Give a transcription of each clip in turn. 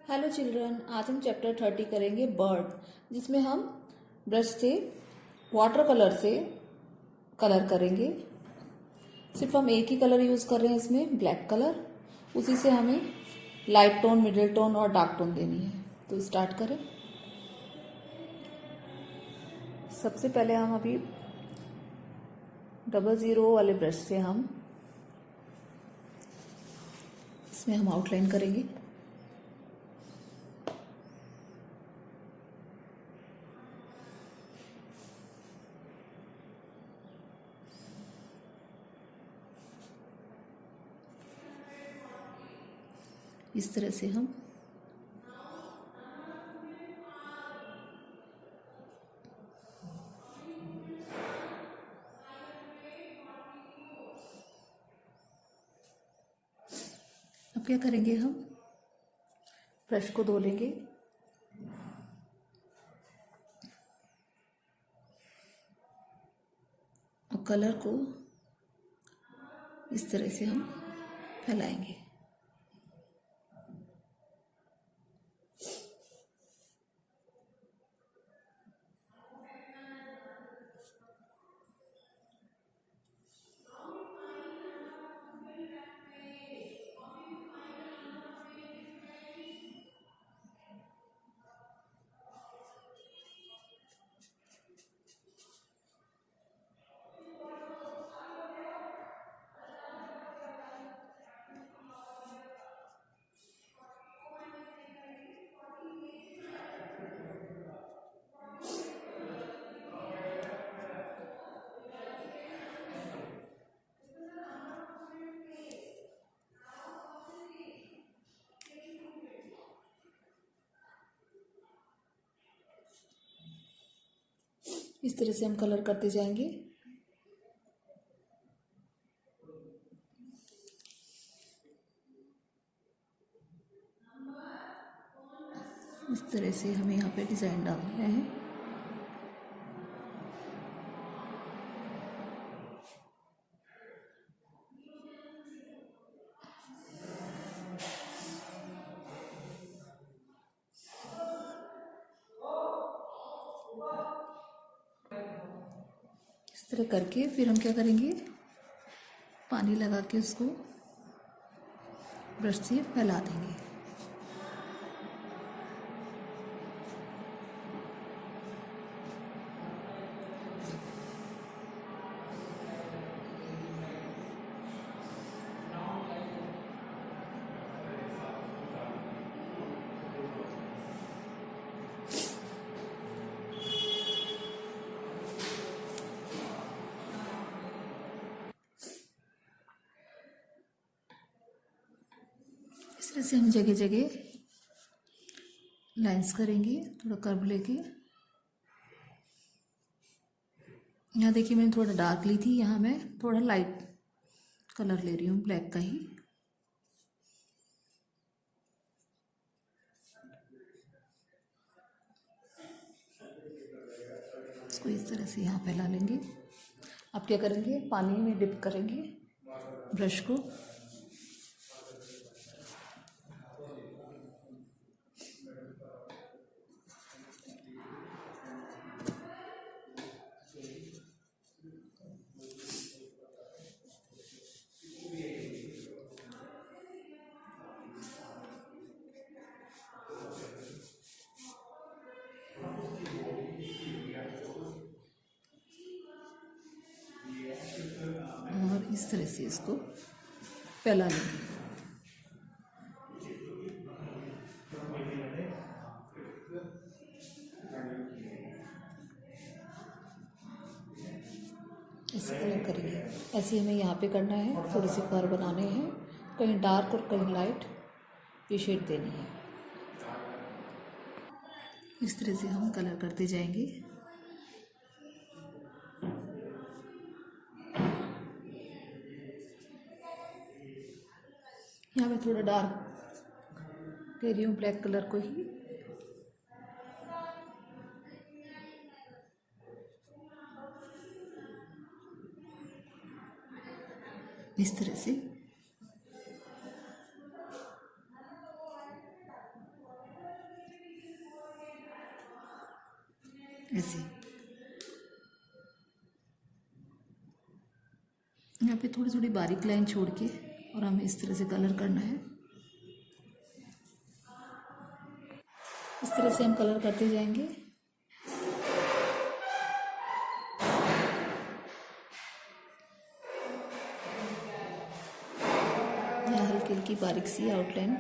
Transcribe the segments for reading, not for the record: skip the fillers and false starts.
Hello children, आज हम chapter 30 करेंगे बर्ड, जिसमें हम ब्रश से वाटर कलर से कलर करेंगे। सिर्फ हम एक ही कलर यूज़ कर रहे हैं इसमें, ब्लैक कलर। उसी से हमें लाइट टोन, मिडिल टोन और डार्क टोन देनी है। तो स्टार्ट करें। सबसे पहले हम अभी 00 वाले ब्रश से हम इसमें हम आउटलाइन करेंगे। इस तरह से हम अब क्या करेंगे, हम ब्रश को धो लेंगे और कलर को इस तरह से हम फैलाएंगे। इस तरह से हम कलर करते जाएंगे। इस तरह से हमें यहाँ पे डिज़ाइन डालना है। इस तरह करके फिर हम क्या करेंगे, पानी लगा के उसको ब्रश से फैला देंगे। इस तरह से हम जगह जगह लाइंस करेंगे, थोड़ा कर्व लेके। यहाँ देखिए, मैंने थोड़ा डार्क ली थी, यहाँ मैं थोड़ा लाइट कलर ले रही हूँ, ब्लैक का ही। इसको इस तरह से यहाँ फैला लेंगे। अब क्या करेंगे, पानी में डिप करेंगे ब्रश को। और इस तरह से इसको फैला लेंगे। ऐसे कलर करेंगे। ऐसे हमें यहाँ पे करना है, थोड़े से फर बनाने हैं, कहीं डार्क और कहीं लाइट, ये शेड देनी है। इस तरह से हम कलर करते जाएंगे। यहाँ पे थोड़ा डार्क ले रही हूँ, ब्लैक कलर को ही। इस तरह से ऐसे यहाँ पे थोड़ी थोड़ी बारीक लाइन छोड़ के और हमें इस तरह से कलर करना है। इस तरह से हम कलर करते जाएंगे। यहाँ हल्की हल्की बारीक सी आउटलाइन।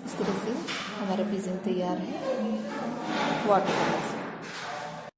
इस तरह से हमारा पिजन तैयार है वाटर कलर से।